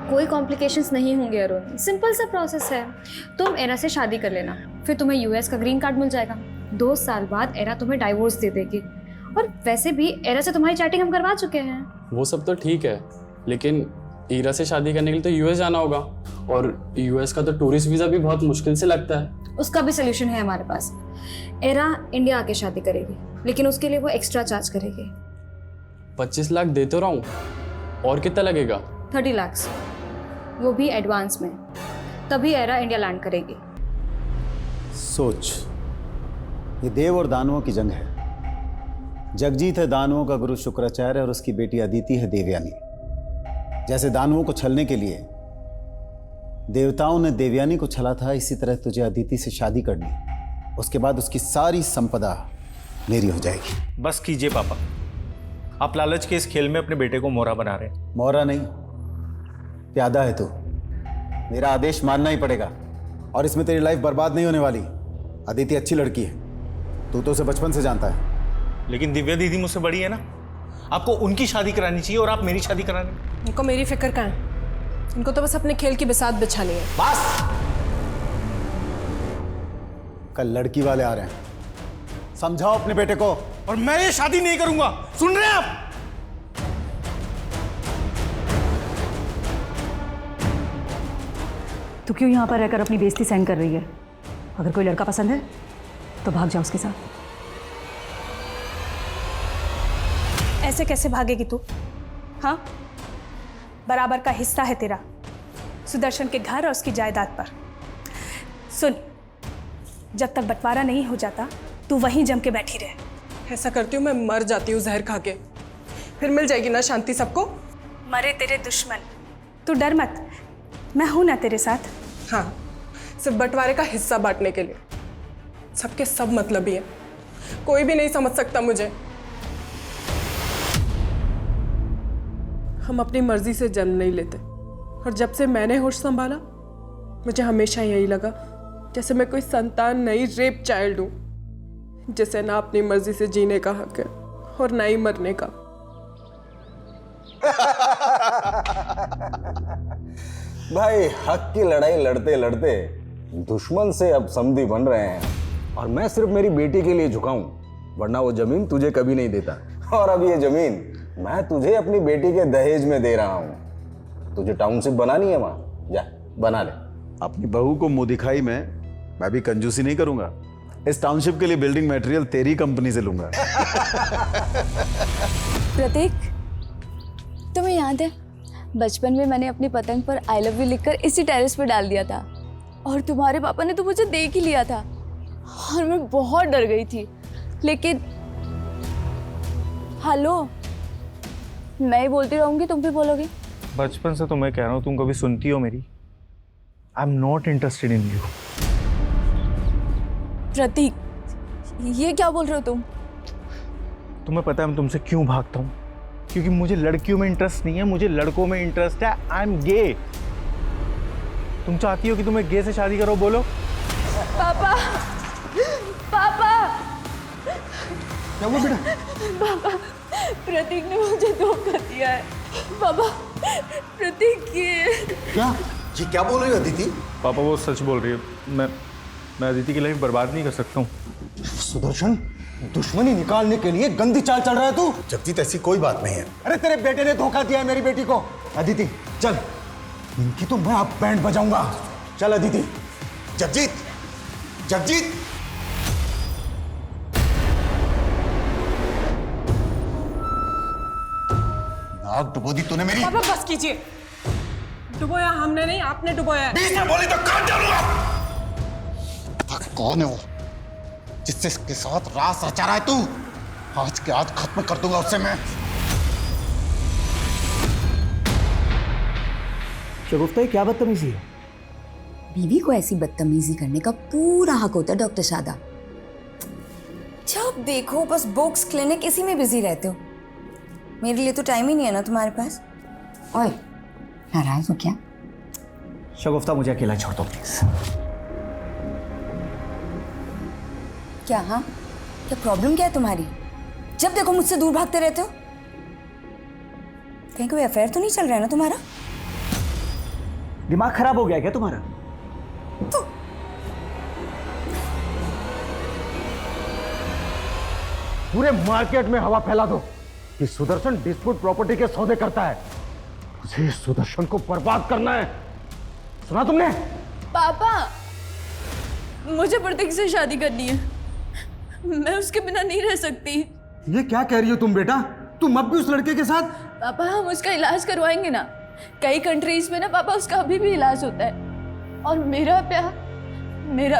कोई कॉम्प्लिकेशंस नहीं होंगे अरुण, सिंपल सा प्रोसेस है। तुम एरा से शादी कर लेना, फिर तुम्हें यूएस का ग्रीन कार्ड मिल जाएगा। 2 साल बाद एरा तुम्हें डाइवोर्स दे देगी। और वैसे भी एरा से तुम्हारी चैटिंग हम करवा चुके हैं। वो सब तो ठीक है, लेकिन ईरा से शादी करने के लिए तो यूएस जाना होगा, और यूएस का तो टूरिस्ट वीज़ा भी बहुत मुश्किल से लगता है। उसका भी सोल्यूशन है हमारे पास। एरा इंडिया आके शादी करेगी, लेकिन उसके लिए वो एक्स्ट्रा चार्ज करेगी। 25 लाख दे तो रहा हूँ, और कितना लगेगा? 30 लाख, वो भी एडवांस में। तभी एरा इंडिया लैंड करेगी। सोच, ये देव और दानवों की जंग है। जगजीत है दानवों का गुरु शुक्राचार्य और उसकी बेटी अदिति है देवयानी। जैसे दानवों को छलने के लिए देवताओं ने देवयानी को छला था, इसी तरह तुझे अदिति से शादी करनी, उसके बाद उसकी सारी संपदा मेरी हो जाएगी। बस कीजिए पापा, आप लालच के इस खेल में अपने बेटे को मोहरा बना रहे हैं। मोहरा नहीं, प्यादा है तू। मेरा आदेश मानना ही पड़ेगा, और इसमें तेरी लाइफ बर्बाद नहीं होने वाली। अदिति अच्छी लड़की है, तू तो उसे बचपन से जानता है। लेकिन दिव्या दीदी मुझसे बड़ी है ना, आपको उनकी शादी करानी चाहिए और आप मेरी शादी करानी। इनको मेरी फिक्र कहाँ है? इनको तो बस अपने खेल की बिसात बिछानी है। बस, कल लड़की वाले आ रहे हैं, समझाओ अपने बेटे को। और मैं ये शादी नहीं करूंगा, सुन रहे हैं आप? तू क्यों यहाँ पर रहकर अपनी बेइज्जती सहन कर रही है? अगर कोई लड़का पसंद है तो भाग जा उसके साथ। ऐसे कैसे भागेगी तू? हाँ, बराबर का हिस्सा है तेरा सुदर्शन के घर और उसकी जायदाद पर। सुन, जब तक बंटवारा नहीं हो जाता तू वहीं जम के बैठी रहे। ऐसा करती हूँ मैं मर जाती हूँ जहर खा के, फिर मिल जाएगी ना शांति सबको। मरे तेरे दुश्मन, तू डर मत, मैं हूं ना तेरे साथ। हाँ, सिर्फ बंटवारे का हिस्सा बांटने के लिए। सबके सब मतलबी है, कोई भी नहीं समझ सकता मुझे। हम अपनी मर्जी से जन्म नहीं लेते, और जब से मैंने होश संभाला मुझे हमेशा यही लगा जैसे मैं कोई संतान नहीं, रेप चाइल्ड हूँ, जिसे ना अपनी मर्जी से जीने का हक है और ना ही मरने का। भाई, हक की लड़ाई लड़ते लड़ते दुश्मन से अब समधी बन रहे हैं, और मैं सिर्फ मेरी बेटी के लिए झुका हूं, वरना वो जमीन तुझे कभी नहीं देता। और अब ये जमीन मैं तुझे अपनी बेटी के दहेज में दे रहा हूं। तुझे टाउनशिप बनानी है वहां, जा बना ले। अपनी बहू को मुंह दिखाई में मैं भी कंजूसी नहीं करूंगा। इस टाउनशिप के लिए बिल्डिंग मटेरियल तेरी कंपनी से लूंगा। प्रतीक, तुम्हें याद है बचपन में मैंने अपनी पतंग पर आई लव यू लिखकर इसी टेरेस पे डाल दिया था, और तुम्हारे पापा ने तो मुझे देख ही लिया था, और मैं बहुत डर गई थी। लेकिन हेलो, मैं ही बोलती रहूंगी, तुम भी बोलोगे। बचपन से तो मैं कह रहा हूँ, तुम कभी सुनती हो मेरी? I am not interested in you. Prateek, ये क्या बोल रहे हो तुम? तुम्हें पता है मैं तुमसे क्यों भागता हूँ? क्योंकि मुझे लड़कियों में इंटरेस्ट नहीं है, मुझे लड़कों में इंटरेस्ट है। I am gay. तुम चाहती हो कि तुम्हें गे से शादी करो? बोलो। पापा, पापा, क्या हुआ बेटा? पापा, प्रतीक ने मुझे धोखा दिया है। पापा, प्रतीक ये क्या बोल रही हो अदिति? पापा, वो सच बोल रही है। मैं अदिति की लाइफ बर्बाद नहीं कर सकता हूँ। सुदर्शन, दुश्मनी निकालने के लिए गंदी चाल चल रहा है तू। जगजीत, ऐसी कोई बात नहीं है। अरे तेरे बेटे ने धोखा दिया है मेरी बेटी को। अदिति चल, इनकी तो मैं अब बैंड बजाऊंगा। चल अदिति। जगजीत, जगजीत, नाक डुबो दी तूने मेरी। पापा बस कीजिए, डुबोया हमने नहीं, आपने डुबोया है। बीच में बोली तो काट डालूंगा। कौन है वो जिससे इसके साथ रास रचा रहा है तू? आज के आज खत्म कर दूंगा उससे मैं। शगुफ्ता, क्या बदतमीजी है? बीवी को ऐसी बदतमीजी करने का पूरा हक होता है डॉक्टर शादा। जब देखो बस बुक्स, क्लिनिक, इसी में बिजी रहते हो। मेरे लिए तो टाइम ही नहीं है ना तुम्हारे पास। ओए, नाराज हो क्या? शगुफ्ता, मुझे अकेला छोड़ दो प्लीज। क्या? हाँ, क्या प्रॉब्लम क्या है तुम्हारी? जब देखो मुझसे दूर भागते रहते हो। कहीं कोई अफेयर तो नहीं चल रहा है ना तुम्हारा? दिमाग खराब हो गया क्या तुम्हारा? पूरे मार्केट में हवा फैला दो कि सुदर्शन डिस्प्यूट प्रॉपर्टी के सौदे करता है। मुझे सुदर्शन को बर्बाद करना है, सुना तुमने? पापा, मुझे प्रतीक से शादी करनी है। मैं उसके बिना नहीं रह सकती। ये क्या कह रही हो तुम बेटा? तुम अब भी उस लड़के के साथ? पापा, हम उसका इलाज करवाएंगे ना। कई कंट्रीज में ना पापा उसका अभी भी इलाज होता है। और मेरा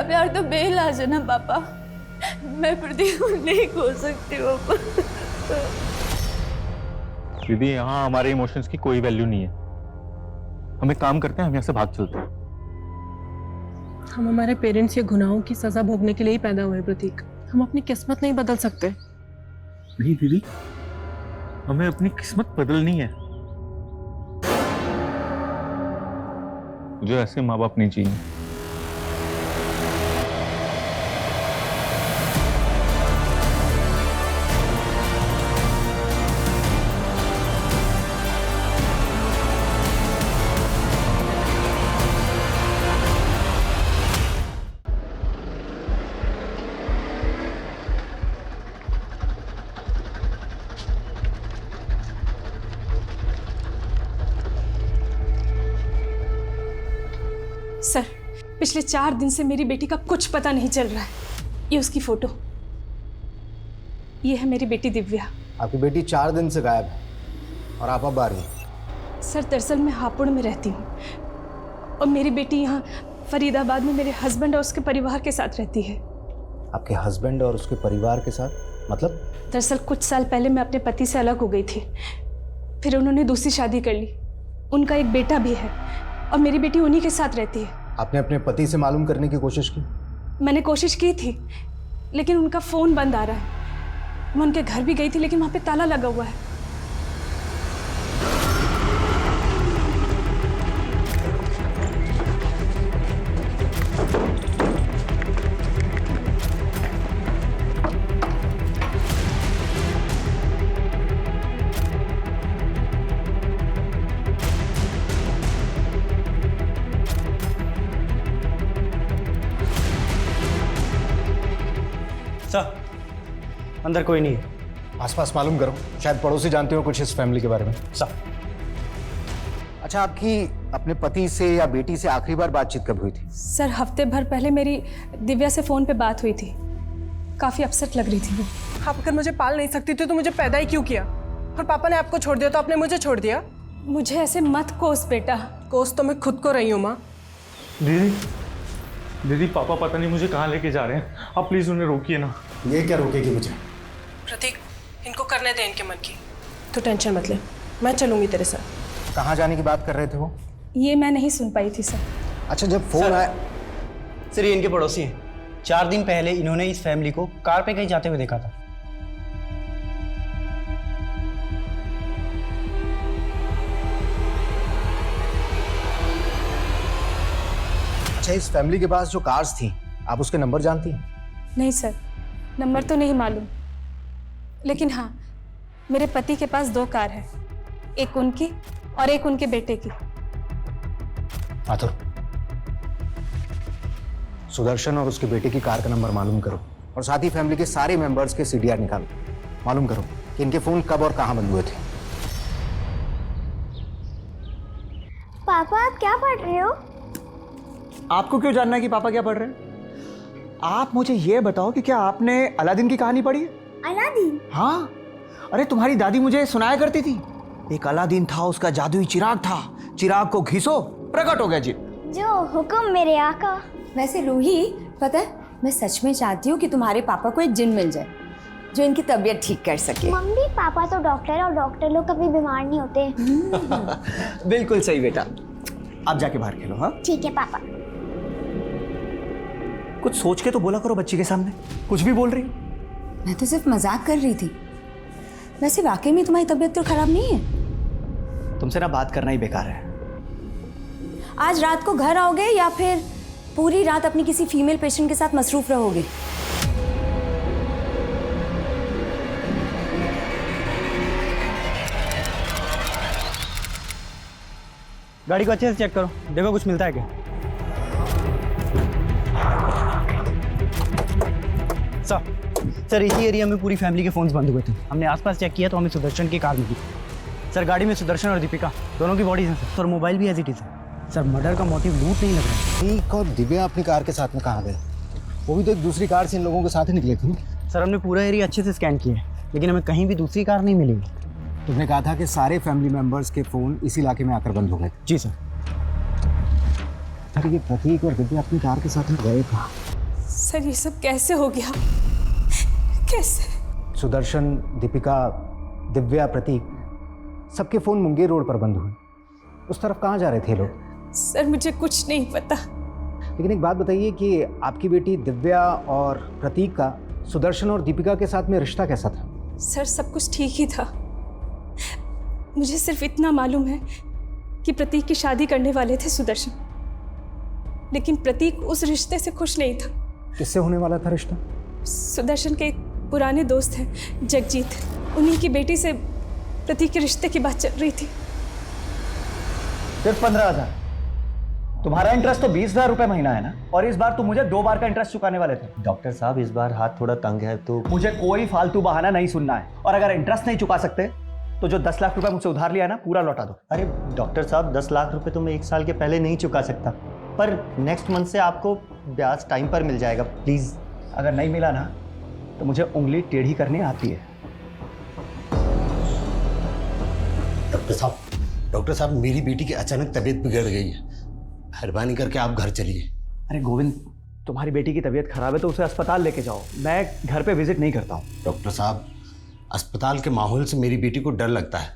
प्यार तो बेइलाज है ना पापा। मैं प्रतीक को नहीं खो सकती पापा। दीदी, यहाँ हमारे इमोशंस की कोई वैल्यू नहीं है। हम एक काम करते हैं, हम यहाँ से भाग चलते हैं। हम हमारे पेरेंट्स के गुनाहों की सजा भोगने के लिए ही पैदा हुए प्रतीक। हम अपनी किस्मत नहीं बदल सकते। नहीं दीदी, हमें अपनी किस्मत बदलनी है। मुझे ऐसे माँ बाप नहीं चाहिए। सर, पिछले 4 दिन से मेरी बेटी का कुछ पता नहीं चल रहा है। ये उसकी फोटो, ये है मेरी बेटी दिव्या। आपकी बेटी 4 दिन से गायब है और आप अब आ रही हैं। सर, दरअसल मैं हापुड़ में रहती हूँ और मेरी बेटी यहाँ फरीदाबाद में मेरे हस्बैंड और उसके परिवार के साथ रहती है। आपके हस्बैंड और उसके परिवार के साथ मतलब? दरअसल कुछ साल पहले मैं अपने पति से अलग हो गई थी, फिर उन्होंने दूसरी शादी कर ली। उनका एक बेटा भी है और मेरी बेटी उन्हीं के साथ रहती है। आपने अपने पति से मालूम करने की कोशिश की? मैंने कोशिश की थी, लेकिन उनका फ़ोन बंद आ रहा है। मैं उनके घर भी गई थी, लेकिन वहाँ पे ताला लगा हुआ है। अंदर कोई नहीं है। आसपास मालूम करो, शायद पड़ोसी जानते हो कुछ इस फैमिली के बारे में। अच्छा, आपकी अपने पति से या बेटी से आखिरी बार बातचीत कब हुई थी? सर, हफ्ते भर पहले मेरी दिव्या से फ़ोन पे बात हुई थी। काफ़ी अपसेट लग रही थी वो। आप अगर मुझे पाल नहीं सकती थी तो मुझे पैदा ही क्यों किया? और पापा ने आपको छोड़ दिया तो आपने मुझे छोड़ दिया? मुझे ऐसे मत कोस बेटा। कोस तो मैं खुद को रही हूँ माँ। दीदी, पापा पता नहीं मुझे कहाँ लेके जा रहे हैं। आप प्लीज उन्हें रोकिए ना। ये क्या रोकेगी मुझे? प्रतीक, इनको करने दे इनके मन की। तो टेंशन मत ले, मैं चलूंगी तेरे साथ। कहाँ जाने की बात कर रहे थे वो? ये मैं नहीं सुन पाई थी सर। अच्छा, जब फोन आया। सर, ये इनके पड़ोसी हैं। 4 दिन पहले इन्होंने इस फैमिली को कार पे कहीं जाते हुए देखा था। अच्छा, इस फैमिली के पास जो कार्स थी, आप उसके नंबर जानती हैं? नहीं सर, नंबर तो नहीं मालूम, लेकिन हाँ, मेरे पति के पास 2 कार है, एक उनकी और एक उनके बेटे की। आतुर, सुदर्शन और उसके बेटे की कार का नंबर मालूम करो और साथ ही फैमिली के सारे मेंबर्स के सीडीआर निकालो। मालूम करो कि इनके फोन कब और कहां बंद हुए थे। पापा, आप क्या पढ़ रहे हो? आपको क्यों जानना है कि पापा क्या पढ़ रहे हैं? आप मुझे ये बताओ कि क्या आपने अलादीन की कहानी पढ़ी है? अलादीन? हाँ, अरे तुम्हारी दादी मुझे सुनाया करती थी। एक अलादीन था, उसका जादुई चिराग था, चिराग को घिसो प्रकट हो गया जी। जो हुक्म मेरे आका। वैसे रूही, पता है मैं सच में चाहती हूँ कि तुम्हारे पापा को एक जिन मिल जाए जो इनकी तबीयत ठीक कर सके। मम्मी, पापा तो डॉक्टर है और डॉक्टर लोग कभी बीमार नहीं होते। बिल्कुल सही बेटा। आप जाके बाहर खेलो। हाँ ठीक है पापा। कुछ सोच के तो बोला करो बच्ची के सामने, कुछ भी बोल रही हो। मैं तो सिर्फ मजाक कर रही थी। वैसे वाकई में तुम्हारी तबीयत तो खराब नहीं है? तुमसे ना बात करना ही बेकार है। आज रात को घर आओगे या फिर पूरी रात अपनी किसी फीमेल पेशेंट के साथ मसरूफ रहोगे? गाड़ी को अच्छे से चेक करो, देखो कुछ मिलता है क्या। सर इसी एरिया में पूरी फैमिली के फ़ोन्स बंद हुए थे। हमने आसपास चेक किया तो हमें सुदर्शन की कार मिली। सर गाड़ी में सुदर्शन और दीपिका दोनों की बॉडीज हैं सर, और मोबाइल भी एज इट इज़ है। सर मर्डर का मोटिव लूट नहीं लग रहा है। प्रतीक और दिव्या अपनी कार के साथ में कहाँ गए? वो भी तो एक दूसरी कार से इन लोगों के साथ ही निकले थे। सर हमने पूरा एरिया अच्छे से स्कैन किया है, लेकिन हमें कहीं भी दूसरी कार नहीं मिली। तुमने कहा था कि सारे फैमिली मेंबर्स के फ़ोन इस इलाके में आकर बंद हो गए। जी सर। अरे ये प्रतीक और दिव्या अपनी कार के साथ में गए कहाँ? सर ये सब कैसे हो गया, कैसे? सुदर्शन, दीपिका, दिव्या, प्रतीक सबके फ़ोन मुंगेर रोड पर बंद हुए। उस तरफ कहाँ जा रहे थे लोग? सर मुझे कुछ नहीं पता। लेकिन एक बात बताइए कि आपकी बेटी दिव्या और प्रतीक का सुदर्शन और दीपिका के साथ में रिश्ता कैसा था? सर सब कुछ ठीक ही था। मुझे सिर्फ इतना मालूम है कि प्रतीक की शादी करने वाले थे सुदर्शन, लेकिन प्रतीक उस रिश्ते से खुश नहीं था। किससे होने वाला था रिश्ता? सुदर्शन के एक पुराने दोस्त हैं जगजीत, उन्हीं की बेटी से प्रतीक के रिश्ते की बात चल रही थी। सिर्फ 15,000? तुम्हारा इंटरेस्ट तो 20,000 रुपए महीना है ना, और इस बार तुम मुझे 2 बार का इंटरेस्ट चुकाने वाले थे। डॉक्टर साहब इस बार हाथ थोड़ा तंग है तो मुझे कोई फालतू बहाना नहीं सुनना है, और अगर इंटरेस्ट नहीं चुका सकते तो जो 10 लाख रुपए मुझसे उधार लिया ना पूरा लौटा दो। अरे डॉक्टर साहब 10 लाख रुपए तो मैं 1 साल के पहले नहीं चुका सकता, पर नेक्स्ट मंथ से आपको ब्याज टाइम पर मिल जाएगा, प्लीज़। अगर नहीं मिला ना तो मुझे उंगली टेढ़ी करनी आती है। डॉक्टर साहब मेरी बेटी की अचानक तबीयत बिगड़ गई है, मेहरबानी करके आप घर चलिए। अरे गोविंद, तुम्हारी बेटी की तबीयत खराब है तो उसे अस्पताल लेके जाओ, मैं घर पे विजिट नहीं करता हूँ। डॉक्टर साहब अस्पताल के माहौल से मेरी बेटी को डर लगता है।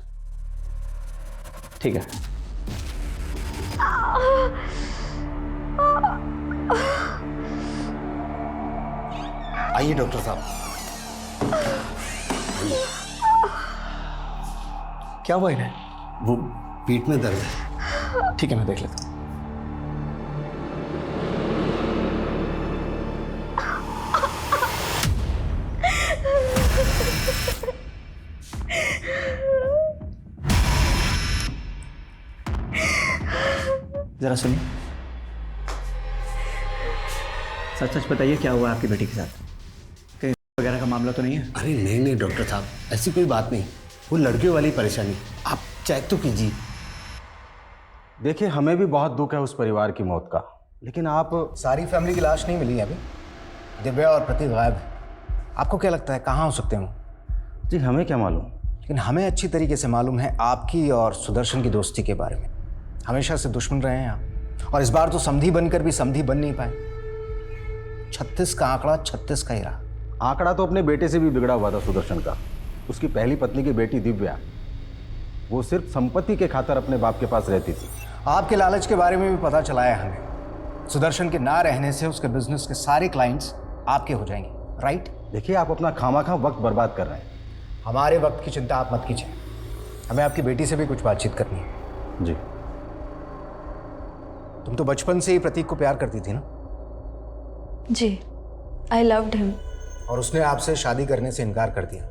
ठीक है। आइए डॉक्टर साहब। क्या हुआ इन्हें? वो पेट में दर्द है। ठीक है मैं देख लेता हूँ। जरा सुनिए, सच सच बताइए क्या हुआ आपकी बेटी के साथ? कहीं वगैरह का मामला तो नहीं है? अरे नहीं डॉक्टर साहब, ऐसी कोई बात नहीं, वो लड़कियों वाली परेशानी। आप चेक तो कीजिए। देखिए हमें भी बहुत दुख है उस परिवार की मौत का, लेकिन आप सारी फैमिली की लाश नहीं मिली है अभी। दिव्या और प्रतीक गायब है। आपको क्या लगता है कहाँ हो सकते हैं? जी हमें क्या मालूम, लेकिन हमें अच्छी तरीके से मालूम है आपकी और सुदर्शन की दोस्ती के बारे में। हमेशा से दुश्मन रहे हैं आप, और इस बार तो समधी बनकर भी समधी बन नहीं पाए। 36 का आंकड़ा 36 का ही रहा। आंकड़ा तो अपने बेटे से भी बिगड़ा हुआ था सुदर्शन का। उसकी पहली पत्नी की बेटी दिव्या, वो सिर्फ संपत्ति के खातिर अपने बाप के पास रहती थी। आपके लालच के बारे में भी पता चला है हमें। सुदर्शन के ना रहने से उसके बिजनेस के सारे क्लाइंट्स आपके हो जाएंगे, राइट? देखिए आप अपना खामाखा वक्त बर्बाद कर रहे हैं। हमारे वक्त की चिंता आप मत कीजिए, हमें आपकी बेटी से भी कुछ बातचीत करनी है। जी। तुम तो बचपन से ही प्रतीक को प्यार करती थी ना? जी, आई लव्ड हिम। और उसने आपसे शादी करने से इनकार कर दिया।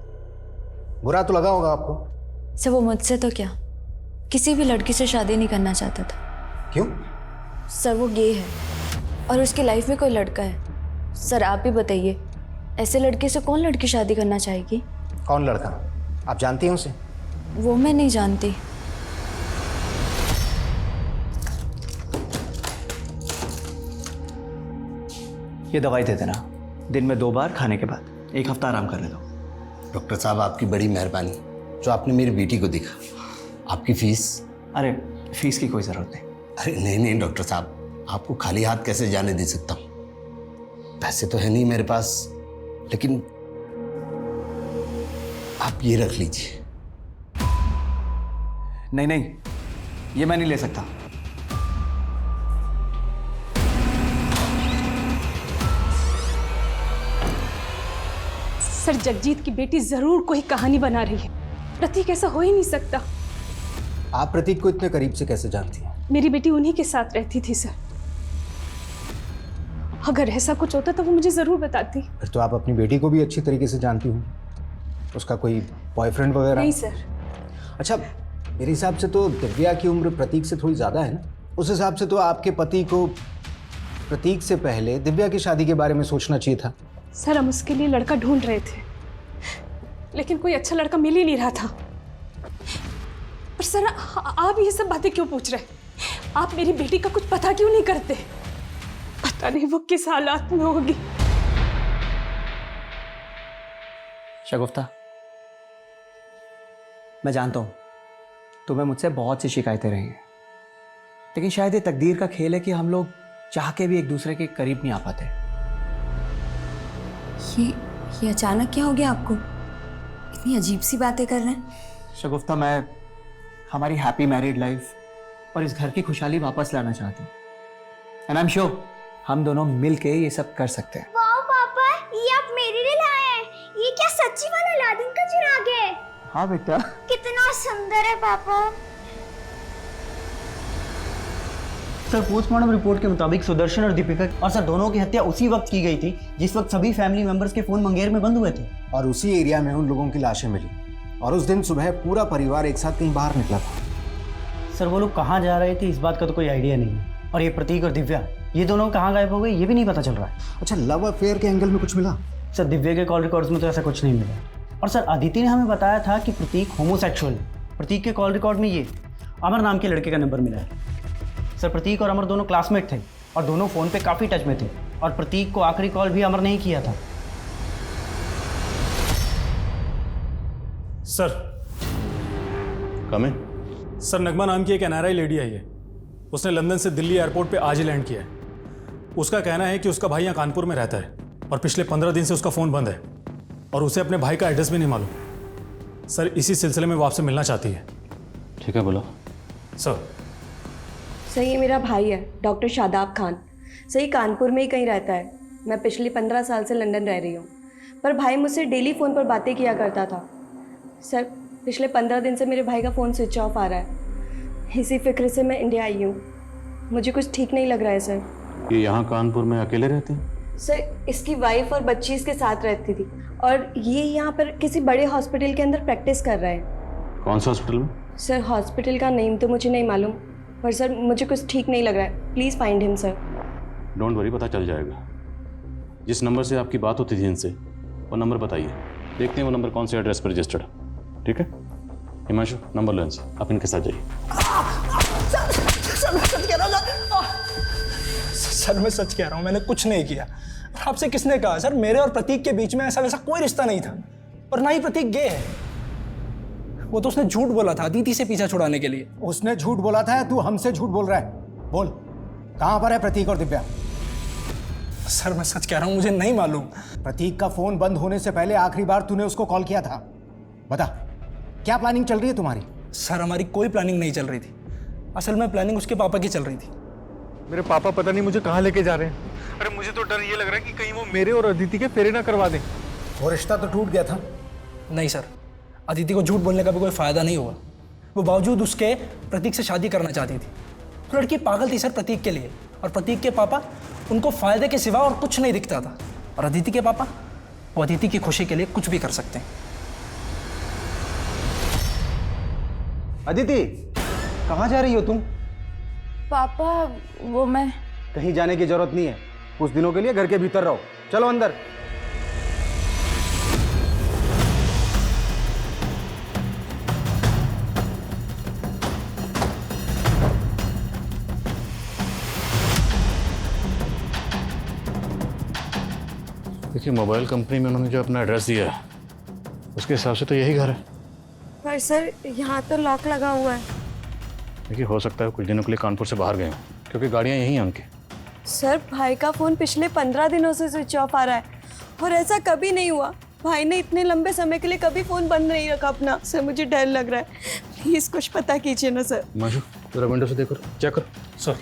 बुरा तो लगा होगा आपको? सर वो मुझसे तो क्या, किसी भी लड़की से शादी नहीं करना चाहता था। क्यों? सर वो गे है और उसकी लाइफ में कोई लड़का है। सर आप ही बताइए, ऐसे लड़के से कौन लड़की शादी करना चाहेगी? कौन लड़का? आप जानती हैं उसे? वो मैं नहीं जानती। ये दवाई दे देना, दिन में 2 बार खाने के बाद, 1 हफ्ता आराम करने दो। डॉक्टर साहब आपकी बड़ी मेहरबानी जो आपने मेरी बेटी को देखा। आपकी फीस? अरे फीस की कोई ज़रूरत नहीं। अरे नहीं डॉक्टर साहब, आपको खाली हाथ कैसे जाने दे सकता हूँ। पैसे तो है नहीं मेरे पास, लेकिन आप ये रख लीजिए। नहीं, ये मैं नहीं ले सकता। सर जगजीत की बेटी जरूर कोई कहानी बना रही है। प्रतीक ऐसा हो ही नहीं सकता। आप प्रतीक को इतने करीब से कैसे जानती हैं? मेरी बेटी उन्हीं के साथ रहती थी सर। अगर ऐसा कुछ होता तो वो मुझे जरूर बताती। फिर तो आप अपनी बेटी को भी अच्छी तरीके से जानती हूँ। उसका कोई बॉयफ्रेंड वगैरह? नहीं सर। अच्छा मेरे हिसाब से तो दिव्या की उम्र प्रतीक से थोड़ी ज़्यादा है ना। उस हिसाब से तो आपके पति को प्रतीक से पहले दिव्या की शादी के बारे में सोचना चाहिए था। सर हम उसके लिए लड़का ढूंढ रहे थे, लेकिन कोई अच्छा लड़का मिल ही नहीं रहा था। पर सर आप ये सब बातें क्यों पूछ रहे? आप मेरी बेटी का कुछ पता क्यों नहीं करते? पता नहीं वो किस हालात में होगी। शगुफ्ता, मैं जानता हूँ तुम्हें मुझसे बहुत सी शिकायतें रही हैं, लेकिन शायद ये तकदीर का खेल है कि हम लोग चाह के भी एक दूसरे के करीब नहीं आ पाते। ये अचानक क्या हो गया आपको? इतनी अजीब सी बातें कर रहे हैं। शगुफ्ता, मैं हमारी हैप्पी मैरिड लाइफ और इस घर की खुशहाली वापस लाना चाहती हूँ, एंड आई एम श्योर हम दोनों मिल के ये सब कर सकते हैं। वाओ पापा, ये आप मेरे लिए लाए हैं। ये क्या सच्ची वाला अलादीन का चिराग है? हाँ बेटा। कितना सुंदर है पापा। सर पोस्टमार्टम रिपोर्ट के मुताबिक सुदर्शन और दीपिका और सर दोनों की हत्या उसी वक्त की गई थी जिस वक्त सभी फैमिली मेंबर्स के फोन मुंगेर में बंद हुए थे, और उसी एरिया में उन लोगों की लाशें मिली, और उस दिन सुबह पूरा परिवार एक साथ कहीं बाहर निकला था। सर वो लोग कहाँ जा रहे थे इस बात का तो कोई आइडिया नहीं है, और ये प्रतीक और दिव्या ये दोनों कहाँ गायब हो गए ये भी नहीं पता चल रहा है। अच्छा, लव अफेयर के एंगल में कुछ मिला? सर दिव्या के कॉल रिकॉर्ड्स में तो ऐसा कुछ नहीं मिला, और सर अदिति ने हमें बताया था कि प्रतीक होमोसेक्सुअल है। प्रतीक के कॉल रिकॉर्ड में ये अमर नाम के लड़के का नंबर मिला है। सर प्रतीक और अमर दोनों क्लासमेट थे और दोनों फ़ोन पे काफ़ी टच में थे, और प्रतीक को आखिरी कॉल भी अमर ने ही किया था। सर कमें सर, नगमा नाम की एक NRI लेडी आई है। उसने लंदन से दिल्ली एयरपोर्ट पे आज ही लैंड किया है। उसका कहना है कि उसका भाई यहाँ कानपुर में रहता है और पिछले 15 दिन से उसका फ़ोन बंद है और उसे अपने भाई का एड्रेस भी नहीं मालूम। सर इसी सिलसिले में वो आपसे मिलना चाहती है। ठीक है, बोलो। सर सही, मेरा भाई है डॉक्टर शादाब खान। सही कानपुर में ही कहीं रहता है। मैं पिछले 15 साल से लंदन रह रही हूँ, पर भाई मुझसे डेली फ़ोन पर बातें किया करता था। सर पिछले 15 दिन से मेरे भाई का फ़ोन स्विच ऑफ आ रहा है। इसी फिक्र से मैं इंडिया आई हूँ। मुझे कुछ ठीक नहीं लग रहा है सर। ये यहाँ कानपुर में अकेले रहते हैं? सर इसकी वाइफ और बच्ची इसके साथ रहती थी, और ये यहाँ पर किसी बड़े हॉस्पिटल के अंदर प्रैक्टिस कर रहा है। कौन सा हॉस्पिटल में? सर हॉस्पिटल का नेम तो मुझे नहीं मालूम, पर सर मुझे कुछ ठीक नहीं लग रहा है। Please find him sir. Don't worry, पता चल जाएगा। जिस नंबर से आपकी बात होती थी इनसे, वो नंबर बताइए, देखते हैं वो नंबर कौन से एड्रेस पर रजिस्टर्ड है। ठीक है हिमांशु, नंबर लो इनसे, आप इनके साथ जाइए। सर मैं सच कह रहा हूँ, मैंने कुछ नहीं किया। और आपसे किसने कहा? सर मेरे और प्रतीक के बीच में ऐसा वैसा कोई रिश्ता नहीं था, और ना ही प्रतीक गे है। वो तो उसने झूठ बोला था अदिति से पीछा छुड़ाने के लिए। उसने झूठ बोला था या तू हमसे झूठ बोल रहा है? बोल, कहाँ पर है प्रतीक और दिव्या? सर मैं सच कह रहा हूँ, मुझे नहीं मालूम। प्रतीक का फोन बंद होने से पहले आखिरी बार तूने उसको कॉल किया था? बता, क्या प्लानिंग चल रही है तुम्हारी? सर हमारी कोई प्लानिंग नहीं चल रही थी। असल में प्लानिंग उसके पापा की चल रही थी। मेरे पापा पता नहीं मुझे कहाँ लेके जा रहे हैं। अरे मुझे तो डर ये लग रहा है कि कहीं वो मेरे और अदिति के फेरे ना करवा दें। वो रिश्ता तो टूट गया था। नहीं सर, अदिति को झूठ बोलने का भी कोई फ़ायदा नहीं हुआ। वो बावजूद उसके प्रतीक से शादी करना चाहती थी। तो लड़की पागल थी सर प्रतीक के लिए, और प्रतीक के पापा उनको फ़ायदे के सिवा और कुछ नहीं दिखता था। और अदिति के पापा, वो अदिति की खुशी के लिए कुछ भी कर सकते हैं। अदिति, कहाँ जा रही हो तुम? पापा वो मैं कहीं जाने की जरूरत नहीं है, कुछ दिनों के लिए घर के भीतर रहो। चलो अंदर। देखिए, मोबाइल कंपनी में उन्होंने जो अपना एड्रेस दिया है उसके हिसाब से तो यही घर है। पर सर यहाँ तो लॉक लगा हुआ है। देखिए, हो सकता है कुछ दिनों के लिए कानपुर से बाहर गए हों, क्योंकि गाड़ियाँ यहीं हैं उनकी। सर भाई का फ़ोन पिछले 15 दिनों से स्विच ऑफ आ रहा है, और ऐसा कभी नहीं हुआ। भाई ने इतने लंबे समय के लिए कभी फ़ोन बंद नहीं रखा अपना। सर मुझे डर लग रहा है, प्लीज़ कुछ पता कीजिए ना सर। हिमांशु, जरा विंडो से देखो, चेक करो। सर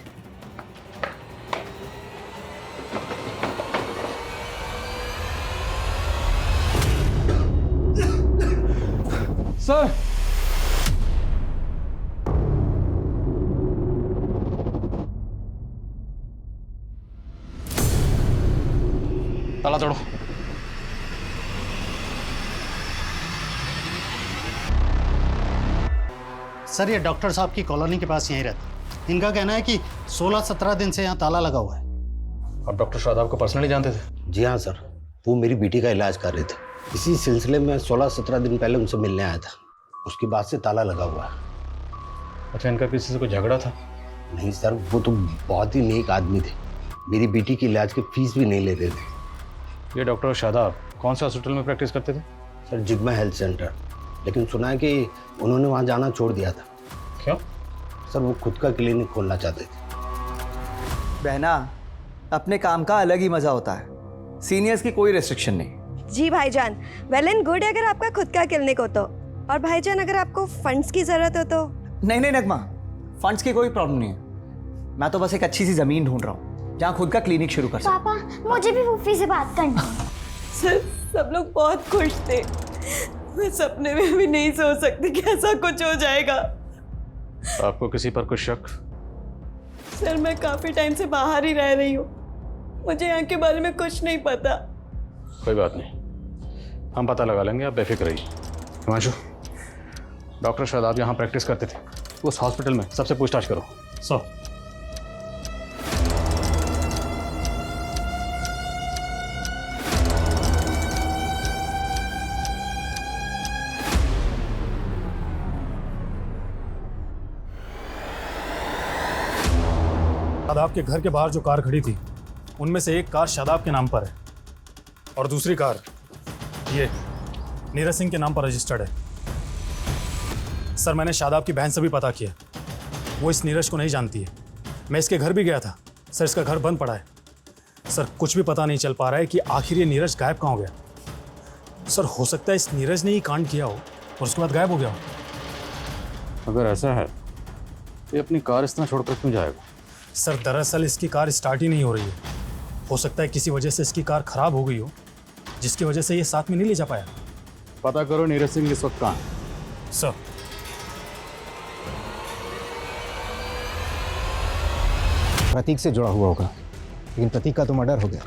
सर ताला तोड़ो। सर ये डॉक्टर साहब की कॉलोनी के पास यहीं रहते। इनका कहना है कि 16-17 दिन से यहाँ ताला लगा हुआ है। आप डॉक्टर शादाब को पर्सनली जानते थे? जी हाँ सर, वो मेरी बेटी का इलाज कर रहे थे। इसी सिलसिले में 16-17 दिन पहले उनसे मिलने आया था। उसके बाद से ताला लगा हुआ है। अच्छा, इनका किसी से कोई झगड़ा था? नहीं सर, वो तो बहुत ही नेक आदमी थे। मेरी बेटी की इलाज की फीस भी नहीं लेते थे। ये डॉक्टर शादाब कौन से हॉस्पिटल में प्रैक्टिस करते थे? सर जिग्मा हेल्थ सेंटर, लेकिन सुना है कि उन्होंने वहाँ जाना छोड़ दिया था। क्यों? सर वो खुद का क्लिनिक खोलना चाहते थे। बहना, अपने काम का अलग ही मजा होता है। सीनियर्स की कोई रेस्ट्रिक्शन नहीं। जी भाईजान, वेल एंड गुड अगर आपका खुद का क्लिनिक हो तो। और भाईजान अगर आपको फंड्स की जरूरत हो तो। नहीं नहीं नगमा, फंड्स की कोई प्रॉब्लम नहीं है। मैं तो बस एक अच्छी सी जमीन ढूंढ रहा हूँ जहाँ खुद का क्लिनिक शुरू कर सकूं। पापा, मुझे भी फूफी से बात करनी है। सर सब लोग बहुत खुश थे। मैं सपने में भी नहीं सोच सकती कि ऐसा कुछ हो जाएगा। आपको किसी पर कुछ शक? सर मैं काफी टाइम से बाहर ही रह रही हूँ, मुझे यहाँ के बारे में कुछ नहीं पता। कोई बात नहीं, हम पता लगा लेंगे, आप बेफिक्र रहिए। हिमांशु, डॉक्टर शादाब यहाँ प्रैक्टिस करते थे, उस हॉस्पिटल में सबसे पूछताछ करो। सो शादाब के घर के बाहर जो कार खड़ी थी उनमें से एक कार शादाब के नाम पर है और दूसरी कार ये नीरज सिंह के नाम पर रजिस्टर्ड है। सर मैंने शादाब की बहन से भी पता किया, वो इस नीरज को नहीं जानती है। मैं इसके घर भी गया था सर, इसका घर बंद पड़ा है। सर कुछ भी पता नहीं चल पा रहा है कि आखिर ये नीरज गायब कहाँ हो गया। सर हो सकता है इस नीरज ने ही कांड किया हो और उसके बाद गायब हो गया हो। अगर ऐसा है तो ये अपनी कार इस तरह छोड़कर क्यों जाएगा? सर दरअसल इसकी कार स्टार्ट ही नहीं हो रही है। हो सकता है किसी वजह से इसकी कार खराब हो गई हो, जिसकी वजह से ये साथ में नहीं ले जा पाया। पता करो नीरज सिंह इस वक्त कहाँ है। सर प्रतीक से जुड़ा हुआ होगा, लेकिन प्रतीक का तो मर्डर हो गया।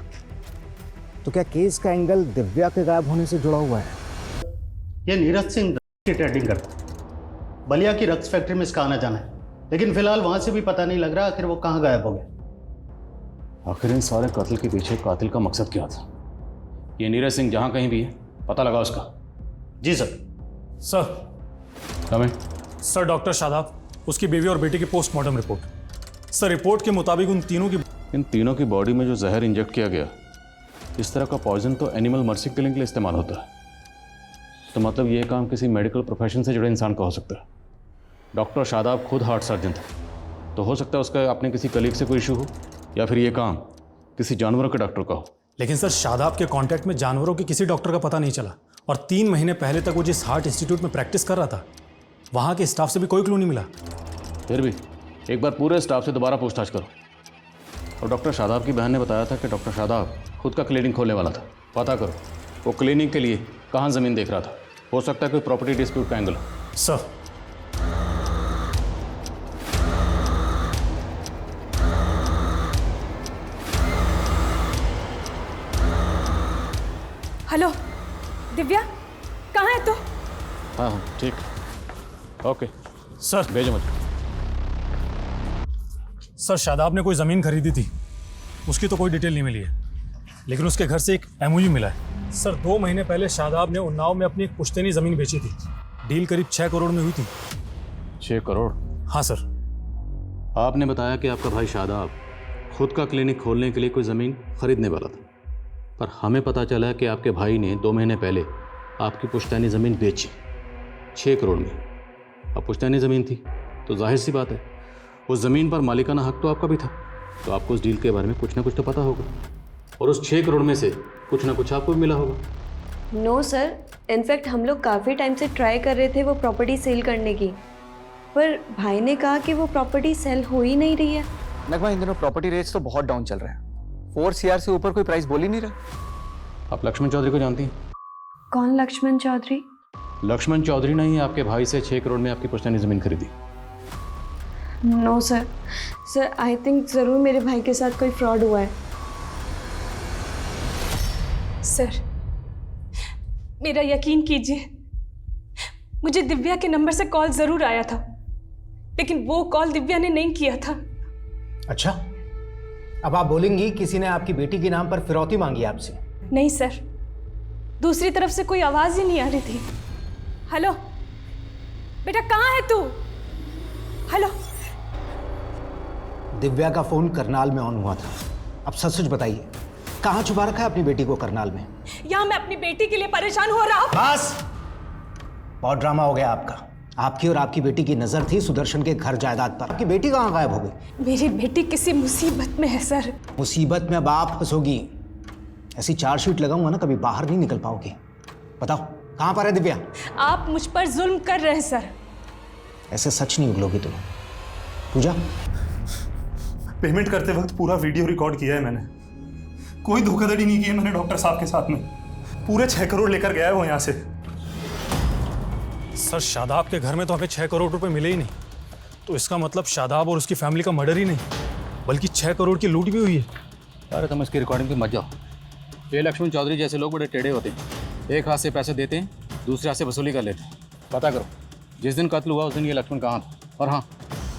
तो क्या केस का एंगल दिव्या के गायब होने से जुड़ा हुआ है? ये नीरज सिंह की ट्रेडिंग करता है। बलिया की रक्स फैक्ट्री में इसका आना जाना है, लेकिन फिलहाल वहां से भी पता नहीं लग रहा आखिर वो कहाँ गायब हो गया। आखिर इन सारे कत्ल के पीछे कातिल का मकसद क्या था? ये नीरज सिंह जहां कहीं भी है पता लगा उसका। जी सर। सर हमें सर डॉक्टर शादाब, उसकी बीवी और बेटी की पोस्टमार्टम रिपोर्ट। सर रिपोर्ट के मुताबिक इन तीनों की बॉडी में जो जहर इंजेक्ट किया गया, इस तरह का पॉइजन तो एनिमल मर्सी किलिंग के लिए इस्तेमाल होता है। तो मतलब ये काम किसी मेडिकल प्रोफेशन से जुड़े इंसान का हो सकता है। डॉक्टर शादाब खुद हार्ट सर्जन था, तो हो सकता है उसका अपने किसी कलीग से कोई इशू हो, या फिर ये काम किसी जानवरों के डॉक्टर का हो। लेकिन सर शादाब के कांटेक्ट में जानवरों के किसी डॉक्टर का पता नहीं चला, और 3 महीने पहले तक वो जिस हार्ट इंस्टीट्यूट में प्रैक्टिस कर रहा था वहाँ के स्टाफ से भी कोई क्लू नहीं मिला। फिर भी एक बार पूरे स्टाफ से दोबारा पूछताछ करो। और डॉक्टर शादाब की बहन ने बताया था कि डॉक्टर शादाब खुद का क्लिनिक खोलने वाला था। पता करो वो क्लिनिक के लिए कहाँ ज़मीन देख रहा था। हो सकता है कोई प्रॉपर्टी डिस्प्यूट का एंगल हो। सर हेलो दिव्या, कहाँ है तू? हाँ ठीक, ओके सर भेजो मुझे। सर शादाब ने कोई ज़मीन खरीदी थी, उसकी तो कोई डिटेल नहीं मिली है, लेकिन उसके घर से एक एमओयू मिला है। सर 2 महीने पहले शादाब ने उन्नाव में अपनी एक पुश्तैनी ज़मीन बेची थी। डील करीब 6 करोड़ में हुई थी। 6 करोड़? हाँ सर। आपने बताया कि आपका भाई शादाब खुद का क्लिनिक खोलने के लिए कोई ज़मीन खरीदने वाला था, पर हमें पता चला कि आपके भाई ने 2 महीने पहले आपकी पुश्तैनी ज़मीन बेची 6 करोड़ में। अब पुश्तैनी ज़मीन थी तो जाहिर सी बात है उस ज़मीन पर मालिकाना हक तो आपका भी था, तो आपको उस डील के बारे में कुछ ना कुछ तो पता होगा, और उस 6 करोड़ में से कुछ ना कुछ आपको भी मिला होगा। नो सर, इनफैक्ट हम लोग काफ़ी टाइम से ट्राई कर रहे थे वो प्रॉपर्टी सेल करने की, पर भाई ने कहा कि वो प्रॉपर्टी सेल हो ही नहीं रही है। नगमा, इन दिनों प्रॉपर्टी रेट्स तो बहुत डाउन चल रहे हैं। 4 CR से ऊपर कोई प्राइस बोल ही नहीं रहा। आप लक्ष्मण चौधरी को जानती हैं? कौन लक्ष्मण चौधरी? लक्ष्मण चौधरी ने ही आपके भाई से 6 करोड़ में आपकी पुश्तैनी ज़मीन खरीदी। No sir, sir I think ज़रूर मेरे भाई के साथ कोई फ्रॉड हुआ है। सर मेरा यकीन कीजिए, मुझे दिव्या के नंबर से कॉल ज़रूर आया था, लेकिन वो कॉल दिव्या ने नहीं किया था। अच्छा, अब आप बोलेंगी किसी ने आपकी बेटी के नाम पर फिरौती मांगी आपसे? नहीं सर, दूसरी तरफ से कोई आवाज ही नहीं आ रही थी। हेलो बेटा, कहाँ है तू? हेलो। दिव्या का फोन करनाल में ऑन हुआ था। अब सच सच बताइए, कहाँ छुपा रखा है अपनी बेटी को करनाल में? यहाँ मैं अपनी बेटी के लिए परेशान हो रहा हूँ। बस, बहुत ड्रामा हो गया आपका। आपकी और आपकी बेटी की नजर थी सुदर्शन के घर जायदाद पर। आपकी बेटी कहाँ गायब हो गई? मेरी बेटी किसी मुसीबत में है सर। मुसीबत में अब आप फंसोगी। ऐसी चार्जशीट लगाऊंगा ना, कभी बाहर नहीं निकल पाओगे। बताओ कहाँ पर है दिव्या? आप मुझ पर जुल्म कर रहे हैं सर। ऐसे सच नहीं उगलोगी तुम। पूजा, पेमेंट करते वक्त पूरा वीडियो रिकॉर्ड किया है मैंने। कोई धोखाधड़ी नहीं की है मैंने डॉक्टर साहब के साथ में। पूरे 6 करोड़ लेकर गया है वो यहाँ से। सर, शादाब के घर में तो हमें 6 करोड़ रुपए मिले ही नहीं, तो इसका मतलब शादाब और उसकी फैमिली का मर्डर ही नहीं, बल्कि 6 करोड़ की लूट भी हुई है। अरे तुम इसकी रिकॉर्डिंग पे मत जाओ। ये लक्ष्मण चौधरी जैसे लोग बड़े टेढ़े होते हैं। एक हाथ से पैसे देते हैं, दूसरे हाथ से वसूली कर लेते हैं। पता करो जिस दिन कत्ल हुआ उस दिन ये लक्ष्मण कहाँ था। और हाँ,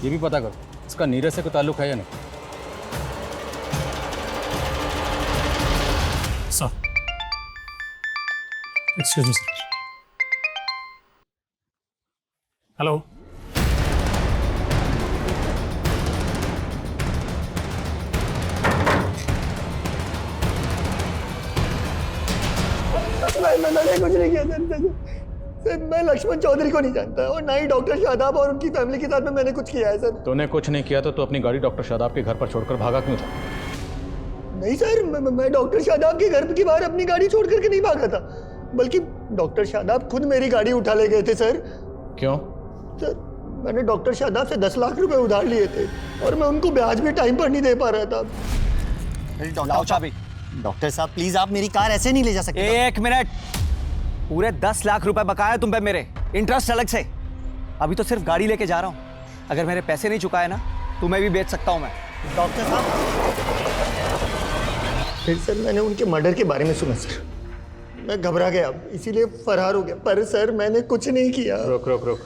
ये भी पता करो इसका नीरज से कोई ताल्लुक है या नहीं। Sir, excuse me sir. Hello. मैंने कुछ नहीं किया सर। मैं लक्ष्मण चौधरी को नहीं जानता और ना ही डॉक्टर शादाब और उनकी फैमिली के साथ में मैंने कुछ किया है सर। तूने कुछ नहीं किया तो तू अपनी गाड़ी डॉक्टर शादाब के घर पर छोड़कर भागा क्यों था? नहीं सर, मैं डॉक्टर शादाब के घर के बाहर अपनी गाड़ी छोड़ करके नहीं भागा था, बल्कि डॉक्टर शादाब खुद मेरी गाड़ी उठा ले गए थे सर। क्यों? सर, मैंने डॉक्टर शादाब से 10 लाख रुपए उधार लिए थे और मैं उनको ब्याज भी टाइम पर नहीं दे पा रहा था। डॉक्टर साहब प्लीज, आप मेरी कार ऐसे नहीं ले जा सकते। एक मिनट, पूरे 10 लाख रुपए बकाया तुम पे मेरे, इंटरेस्ट अलग से। अभी तो सिर्फ गाड़ी लेके जा रहा हूँ, अगर मेरे पैसे नहीं चुकाए ना तो मैं भी बेच सकता हूँ मैं। डॉक्टर साहब, फिर सर मैंने उनके मर्डर के बारे में सुना सर, मैं घबरा गया, इसीलिए फरार हो गया। पर सर मैंने कुछ नहीं किया। रुक रुक रुक।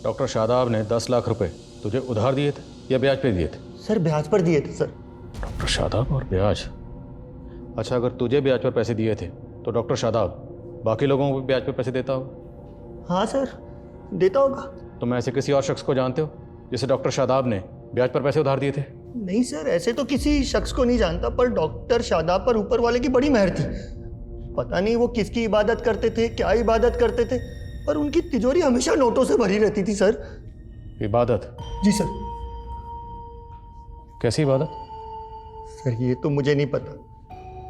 डॉक्टर शादाब ने 10 लाख रुपए तुझे उधार दिए थे या ब्याज पे दिए थे? सर ब्याज पर दिए थे सर। डॉक्टर शादाब और ब्याज। अच्छा, अगर तुझे ब्याज पर पैसे दिए थे तो डॉक्टर शादाब बाकी लोगों को भी ब्याज पर पैसे देता होगा? हाँ सर, देता होगा। तुम ऐसे किसी और शख्स को जानते हो जिसे डॉक्टर शादाब ने ब्याज पर पैसे उधार दिए थे? नहीं सर, ऐसे तो किसी शख्स को नहीं जानता, पर डॉक्टर शादाब पर ऊपर वाले की बड़ी मेहर थी। पता नहीं वो किसकी इबादत करते थे, क्या इबादत करते थे, पर उनकी तिजोरी हमेशा नोटों से भरी रहती थी सर। इबादत? जी सर। कैसी इबादत? सर ये तो मुझे नहीं पता,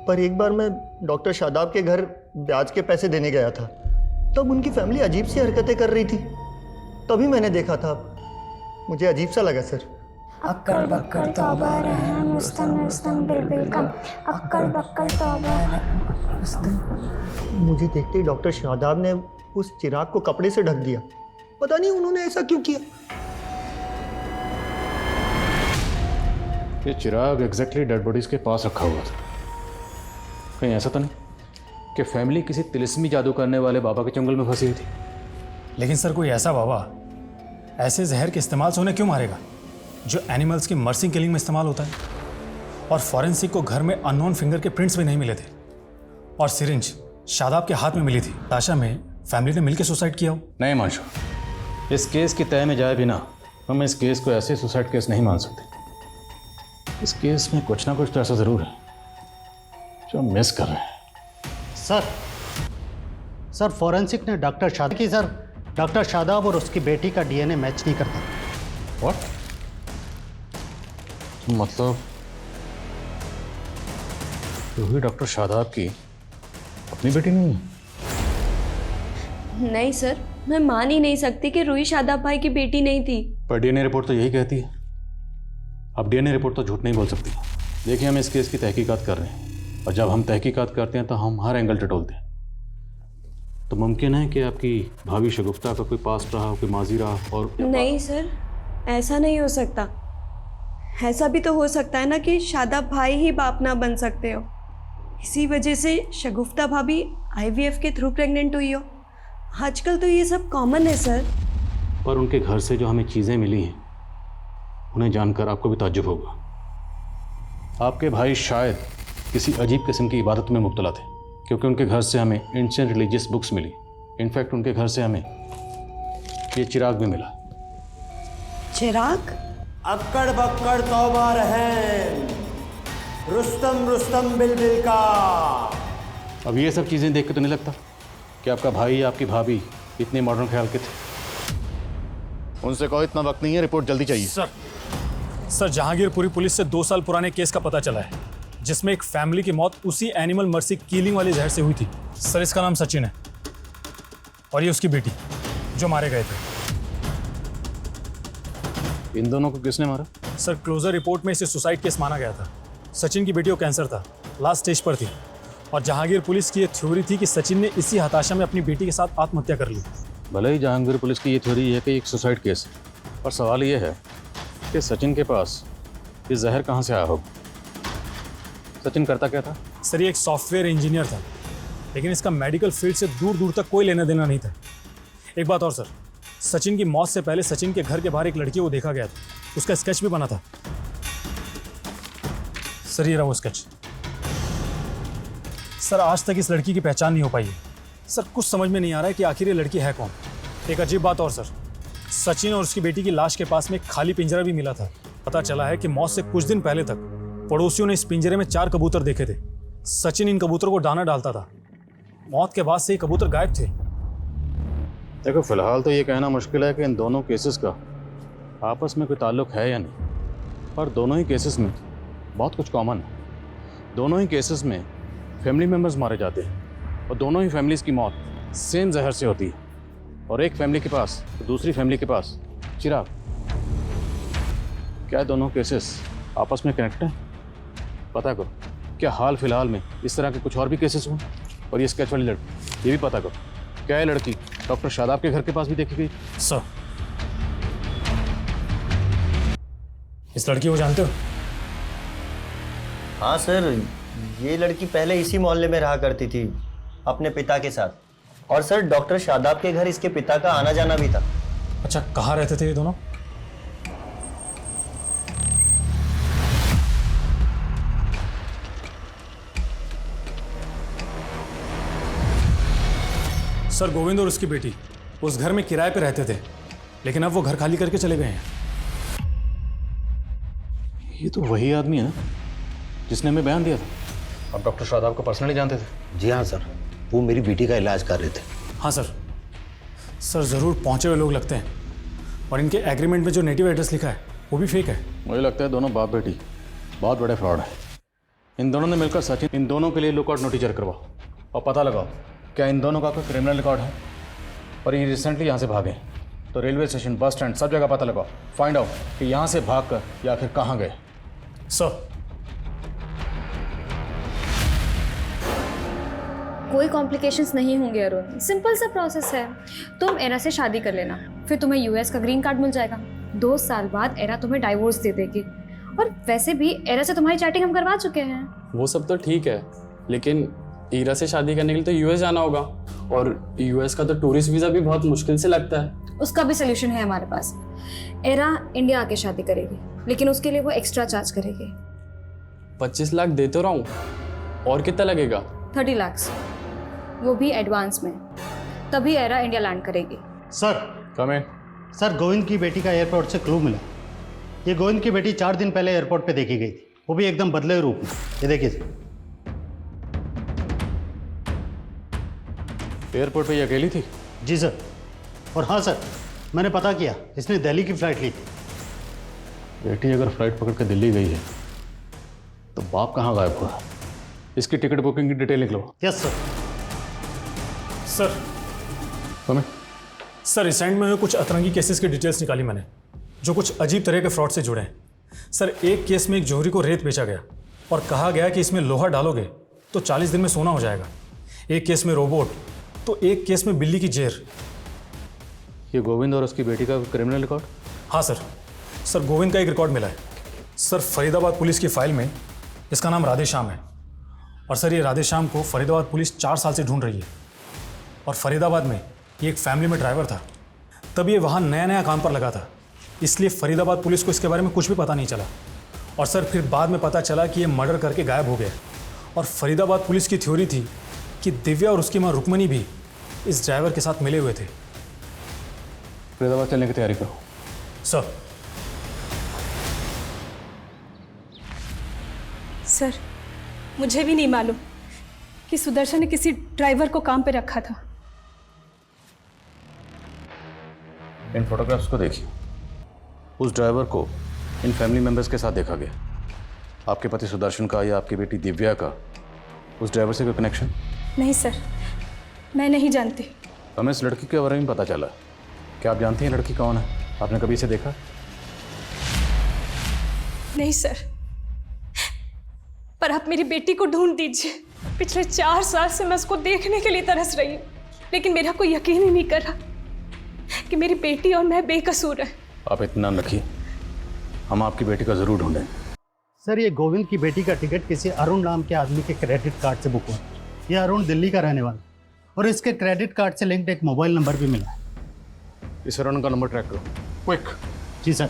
पर एक बार मैं डॉक्टर शादाब के घर ब्याज के पैसे देने गया था, तब उनकी फैमिली अजीब सी हरकतें कर रही थी, तभी मैंने देखा था। मुझे अजीब सा लगा सर। अक्कड़ बक्कड़ तौबा रहम मुस्तम मुस्तम बिल्बिल कम अक्कड़ बक्कड़ तौबा। मुझे देखते ही डॉक्टर शादाब ने उस चिराग को कपड़े से ढक दिया। पता नहीं उन्होंने ऐसा क्यों किया। ये चिराग एग्जैक्टली डेड बॉडीज के पास रखा हुआ था। कहीं ऐसा तो नहीं कि फैमिली किसी तिलिस्मी जादू करने वाले बाबा के चंगुल में फंसी हुई थी? लेकिन सर, कोई ऐसा बाबा ऐसे जहर के इस्तेमाल से उन्हें क्यों मारेगा जो एनिमल्स की मर्सिंग किलिंग में इस्तेमाल होता है? और फॉरेंसिक को घर में अननोन फिंगर के प्रिंट्स भी नहीं मिले थे, और सिरिंज शादाब के हाथ में मिली थी। ताशा में फैमिली ने मिलकर सुसाइड किया हो? नहीं मानशो, इस केस की तय में जाए बिना हम इस केस को ऐसे सुसाइड केस नहीं मान सकते। इस केस में कुछ ना कुछ तो ऐसा जरूर है जो हम मिस कर रहे हैं। सर फॉरेंसिक ने डॉक्टर शादाब की सर डॉक्टर शादाब और उसकी बेटी का डीएनए मैच नहीं करता। व्हाट? मतलब रूही डॉक्टर शादाब की अपनी बेटी नहीं है? नहीं सर, मैं मान ही नहीं सकती कि रूही शादाब भाई की बेटी नहीं थी। पर डीएनए रिपोर्ट तो यही कहती है। अब डीएनए रिपोर्ट तो झूठ नहीं बोल सकती। देखिए, हम इस केस की तहकीकात कर रहे हैं, और जब हम तहकीकात करते हैं तो हम हर एंगल टटोलते हैं। तो मुमकिन है कि आपकी भाभी शगुफ्ता का कोई पास्ट रहा, कोई माजी रहा। और नहीं सर, ऐसा नहीं हो सकता। ऐसा भी तो हो सकता है ना कि शादाब भाई ही बाप ना बन सकते हो, इसी वजह से शगुफ्ता भाभी IVF के थ्रू प्रेग्नेंट हुई हो। आजकल तो ये सब कॉमन है सर। पर उनके घर से जो हमें चीज़ें मिली हैं उन्हें जानकर आपको भी ताज्जुब होगा। आपके भाई शायद किसी अजीब किस्म की इबादत में मुब्तला थे, क्योंकि उनके घर से हमें एंशिएंट रिलीजियस बुक्स मिली। इनफैक्ट उनके घर से हमें ये चिराग भी मिला। चिराग? अक्कड़ बक्कड़ तौबा रहम, रुस्तम रुस्तम बिलबिल का। अब ये सब चीज़ें देख के तो नहीं लगता कि आपका भाई या आपकी भाभी इतने मॉडर्न ख्याल के थे। उनसे कहो इतना वक्त नहीं है, रिपोर्ट जल्दी चाहिए। सर जहांगीरपुरी पुलिस से 2 साल पुराने केस का पता चला है, जिसमें एक फैमिली की मौत उसी एनिमल मर्सी किलिंग वाली जहर से हुई थी। सर इसका नाम सचिन है और ये उसकी बेटी जो मारे गए थे। इन दोनों को किसने मारा? सर क्लोजर रिपोर्ट में इसे सुसाइड केस माना गया था। सचिन की बेटी को कैंसर था, लास्ट स्टेज पर थी, और जहांगीर पुलिस की ये थ्योरी थी कि सचिन ने इसी हताशा में अपनी बेटी के साथ आत्महत्या कर ली। भले ही जहांगीर पुलिस की ये थ्योरी है कि एक सुसाइड केस है, पर सवाल ये है कि सचिन के पास ये जहर कहाँ से आया होगा। सचिन करता क्या था? सर ये एक सॉफ्टवेयर इंजीनियर था, लेकिन इसका मेडिकल फील्ड से दूर दूर तक कोई लेना देना नहीं था। एक बात और सर, सचिन की मौत से पहले सचिन के घर के बाहर एक लड़की को देखा गया था, उसका स्केच भी बना था। सर ये रहा वो स्केच। सर आज तक इस लड़की की पहचान नहीं हो पाई है। सर कुछ समझ में नहीं आ रहा है कि आखिर ये लड़की है कौन। एक अजीब बात और सर, सचिन और उसकी बेटी की लाश के पास में एक खाली पिंजरा भी मिला था। पता चला है कि मौत से कुछ दिन पहले तक पड़ोसियों ने इस पिंजरे में 4 कबूतर देखे थे। सचिन इन कबूतरों को दाना डालता था। मौत के बाद से ये कबूतर गायब थे। देखो फिलहाल तो ये कहना मुश्किल है कि इन दोनों केसेस का आपस में कोई ताल्लुक है या नहीं, पर दोनों ही केसेस में बहुत कुछ कॉमन है। दोनों ही केसेस में फैमिली मेम्बर्स मारे जाते हैं और दोनों ही फैमिलीज की मौत सेम जहर से होती है, और एक फैमिली के पास तो दूसरी फैमिली के पास चिराग। क्या दोनों केसेस आपस में कनेक्ट हैं? पता करो। क्या हाल फिलहाल में इस तरह के कुछ और भी केसेस हुए? और ये स्केच वाली लड़की, ये भी पता करो, क्या ये लड़की डॉक्टर शादाब के घर के पास भी देखी गई? सर इस लड़की को जानते हो? हाँ सर, ये लड़की पहले इसी मोहल्ले में रहा करती थी अपने पिता के साथ, और सर डॉक्टर शादाब के घर इसके पिता का आना जाना भी था। अच्छा कहाँ रहते थे ये दोनों? सर गोविंद और उसकी बेटी उस घर में किराए पे रहते थे, लेकिन अब वो घर खाली करके चले गए हैं। ये तो वही आदमी है ना जिसने हमें बयान दिया था। आप डॉक्टर शादाब को पर्सनली जानते थे? जी हाँ सर, वो मेरी बेटी का इलाज कर रहे थे। हाँ सर। सर ज़रूर पहुंचे हुए लोग लगते हैं, और इनके एग्रीमेंट में जो नेटिव एड्रेस लिखा है वो भी फेक है। मुझे लगता है दोनों बाप बेटी बहुत बड़े फ्रॉड है। इन दोनों ने मिलकर सचिन, इन दोनों के लिए लुकआउट नोटिस जारी करवाओ और पता लगाओ क्या इन दोनों का कोई क्रिमिनल रिकॉर्ड है, और ये रिसेंटली यहाँ से भागे। तो रेलवे स्टेशन, बस स्टैंड, सब जगह पता लगाओ, फाइंड आउट कि यहाँ से भाग कर या आखिर कहाँ गए। सर कोई कॉम्प्लिकेशंस नहीं होंगे अरुण, सिंपल सा प्रोसेस है। तुम एरा से शादी कर लेना, फिर तुम्हें यूएस का ग्रीन कार्ड मिल जाएगा। 2 साल बाद एरा तुम्हें डाइवोर्स दे देगी, और वैसे भी एरा से तुम्हारी चैटिंग हम करवा चुके हैं। वो सब तो ठीक है, लेकिन ईरा से शादी करने के लिए तो यूएस जाना होगा, और यूएस का तो टूरिस्ट वीज़ा भी बहुत मुश्किल से लगता है। उसका भी सोल्यूशन है हमारे पास। एरा इंडिया आके शादी करेगी, लेकिन उसके लिए वो एक्स्ट्रा चार्ज करेगी। 25 लाख दे तो रहा हूँ, और कितना लगेगा? 30 लाख, वो भी एडवांस में, तभी एरा इंडिया लैंड करेगी। सर कम सर, गोविंद की बेटी का एयरपोर्ट से क्लू मिला। ये गोविंद की बेटी 4 दिन पहले एयरपोर्ट पे देखी गई थी, वो भी एकदम बदले रूप में। ये देखिए एयरपोर्ट पे ये अकेली थी? जी सर। और हाँ सर, मैंने पता किया, इसने दिल्ली की फ्लाइट ली थी। बेटी अगर फ्लाइट पकड़ के दिल्ली गई है तो बाप कहाँ गायब हुआ? इसकी टिकट बुकिंग की डिटेल निकलो। Yes sir. Sir sir recent में हुए कुछ अतरंगी केसेस की डिटेल्स निकाली मैंने, जो कुछ अजीब तरह के फ्रॉड से जुड़े हैं। सर एक केस में एक जौहरी को रेत बेचा गया और कहा गया कि इसमें लोहा डालोगे तो 40 दिन में सोना हो जाएगा। एक केस में रोबोट, तो एक केस में बिल्ली की जेर। ये गोविंद और उसकी बेटी का क्रिमिनल रिकॉर्ड? हाँ सर। सर गोविंद का एक रिकॉर्ड मिला है सर, फरीदाबाद पुलिस की फाइल में। इसका नाम राधे श्याम है, और सर ये राधे श्याम को फरीदाबाद पुलिस 4 साल से ढूंढ रही है। और फरीदाबाद में ये एक फैमिली में ड्राइवर था, तब ये वहाँ नया नया काम पर लगा था, इसलिए फरीदाबाद पुलिस को इसके बारे में कुछ भी पता नहीं चला। और सर फिर बाद में पता चला कि ये मर्डर करके गायब हो गया। और फरीदाबाद पुलिस की थ्योरी थी कि दिव्या और उसकी माँ रुक्मणी भी इस ड्राइवर के साथ मिले हुए थे। फरीदाबाद चलने की तैयारी करो। सर। सर, मुझे भी नहीं मालूम कि सुदर्शन ने किसी ड्राइवर को काम पे रखा था। इन फोटोग्राफ्स को देखिए। उस ड्राइवर को इन फैमिली मेंबर्स के साथ देखा गया। आपके पति सुदर्शन का या आपकी बेटी दिव्या का उस ड्राइवर से कोई कनेक्शन? नहीं सर, मैं नहीं जानती। हमें इस लड़की के बारे में पता चला। क्या आप जानती हैं लड़की कौन है? आपने कभी इसे देखा? नहीं सर, पर आप मेरी बेटी को ढूंढ दीजिए। पिछले 4 साल से मैं उसको देखने के लिए तरस रही हूँ, लेकिन मेरा कोई यकीन ही नहीं कर रहा कि मेरी बेटी और मैं बेकसूर है। आप इत्मीनान रखिए, हम आपकी बेटी का जरूर ढूंढें। सर, ये गोविंद की बेटी का टिकट किसी अरुण नाम के आदमी के क्रेडिट कार्ड से बुक हुआ। ये अरुण दिल्ली का रहने वाला और इसके क्रेडिट कार्ड से लिंक्ड एक मोबाइल नंबर भी मिला है। इस अरुण का नंबर ट्रैक करो, क्विक। जी सर।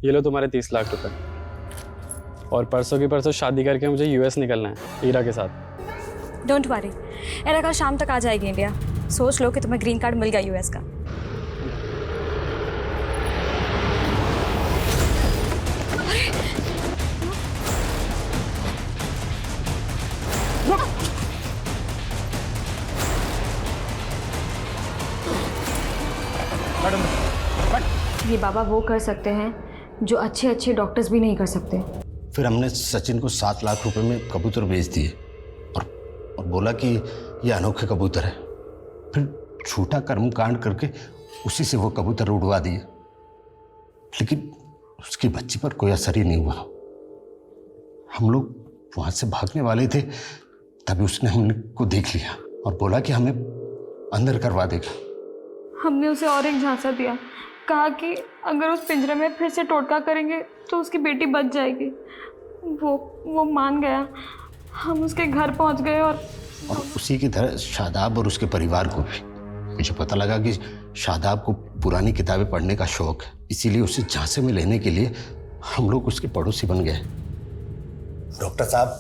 ये लो तुम्हारे 30 लाख रुपए। और परसों की परसों शादी करके मुझे यूएस निकलना है ईरा के साथ। डोंट वरी, एरा कल शाम तक आ जाएगी इंडिया। सोच लो कि तुम्हें ग्रीन कार्ड मिल गया यूएस का। ये बाबा वो कर सकते हैं जो अच्छे अच्छे डॉक्टर्स भी नहीं कर सकते। फिर हमने सचिन को 7 लाख रुपए में कबूतर बेच दिए और बोला कि ये अनोखे कबूतर है। फिर झूठा कर्मकांड करके उसी से वो कबूतर उड़वा दिए, लेकिन उसकी बच्ची पर कोई असर ही नहीं हुआ। हम लोग वहां से भागने वाले थे, तभी उसने हमने को देख लिया और बोला कि हमें अंदर करवा देगा। हमने उसे और एक झांसा दिया, कहा कि अगर उस पिंजरे में फिर से टोटका करेंगे तो उसकी बेटी बच जाएगी। वो मान गया। हम उसके घर पहुंच गए और उसी की तरह शादाब और उसके परिवार को भी। मुझे पता लगा कि शादाब को पुरानी किताबें पढ़ने का शौक है, इसीलिए उसे झांसे में लेने के लिए हम लोग उसके पड़ोसी बन गए। डॉक्टर साहब,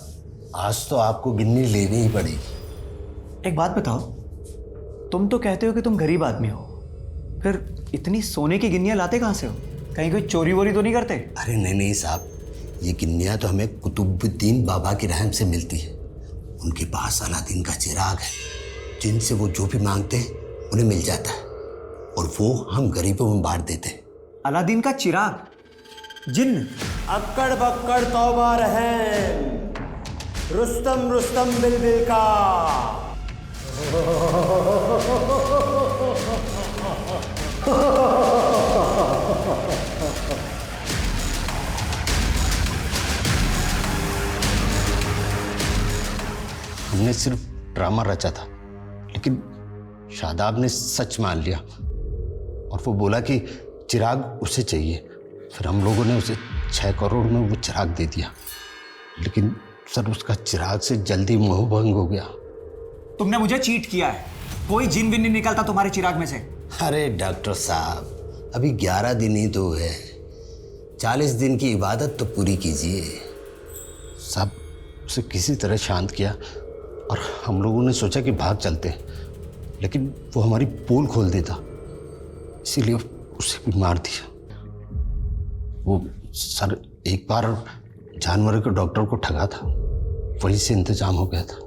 आज तो आपको गिन्नी लेनी ही पड़ेगी। एक बात बताओ, तुम तो कहते हो कि तुम गरीब आदमी हो, फिर इतनी सोने की गिन्नियां लाते कहाँ से हो? कहीं कोई चोरी वोरी तो नहीं करते? अरे नहीं साहब, ये गिन्नियां तो हमें कुतुबुद्दीन बाबा की रहम से मिलती है। उनके पास अलादीन का चिराग है, जिनसे वो जो भी मांगते हैं उन्हें मिल जाता है, और वो हम गरीबों में बांट देते हैं। अलादीन का चिराग? जिन्न? अक्कड़ बक्कड़ तौबा रहम, रुस्तम रुस्तम बिलबिल का। हमने सिर्फ ड्रामा रचा था, लेकिन शादाब ने सच मान लिया और वो बोला कि चिराग उसे चाहिए। फिर हम लोगों ने उसे 6 करोड़ में वो चिराग दे दिया, लेकिन सर उसका चिराग से जल्दी मोह भंग हो गया। तुमने मुझे चीट किया है। कोई जिन विन नहीं निकलता तुम्हारे चिराग में से। अरे डॉक्टर साहब, अभी 11 दिन ही तो है, 40 दिन की इबादत तो पूरी कीजिए। सब उसे किसी तरह शांत किया और हम लोगों ने सोचा कि भाग चलते, लेकिन वो हमारी पोल खोल देता, इसीलिए उसे भी मार दिया। वो सर एक बार जानवरों के डॉक्टर को ठगा था, वहीं से इंतजाम हो गया था।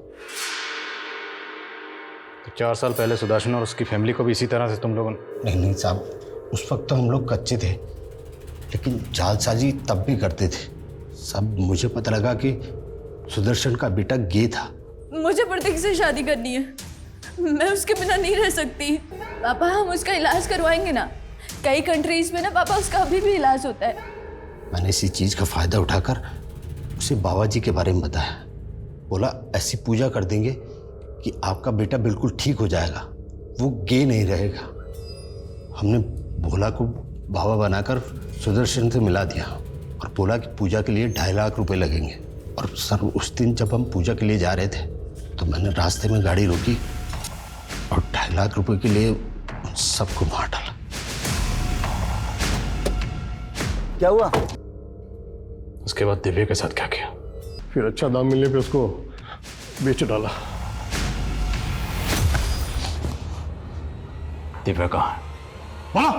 तो 4 साल पहले सुदर्शन और उसकी फैमिली को भी इसी तरह से तुम लोगों ने? नहीं साहब, उस वक्त तो हम लोग कच्चे थे, लेकिन जालसाजी तब भी करते थे। सब मुझे पता लगा कि सुदर्शन का बेटा गे था। मुझे प्रतीक से शादी करनी है, मैं उसके बिना नहीं रह सकती। पापा, हम उसका इलाज करवाएंगे ना? कई कंट्रीज में ना पापा उसका अभी भी इलाज होता है। मैंने इसी चीज का फायदा उठाकर उसे बाबा जी के बारे में बताया। बोला ऐसी पूजा कर देंगे कि आपका बेटा बिल्कुल ठीक हो जाएगा, वो गे नहीं रहेगा। हमने भोला को बाबा बनाकर सुदर्शन से मिला दिया और बोला कि पूजा के लिए 2.5 लाख रुपए लगेंगे। और सर उस दिन जब हम पूजा के लिए जा रहे थे तो मैंने रास्ते में गाड़ी रोकी और 2.5 1,00,000 रुपए के लिए उन सबको मार डाला। क्या हुआ? उसके बाद दिव्या के साथ क्या किया? फिर अच्छा दाम मिलने पे उसको बेच डाला। दिव्या कहाँ है? बोला।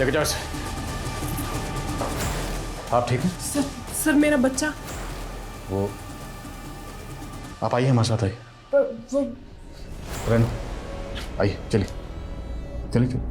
लेके जाओ इसे। आप ठीक हैं? सर मेरा बच्चा। वो आप आइए हमारे साथ आइए। पर वो रेनो आइए, चलिए चलिए चलिए।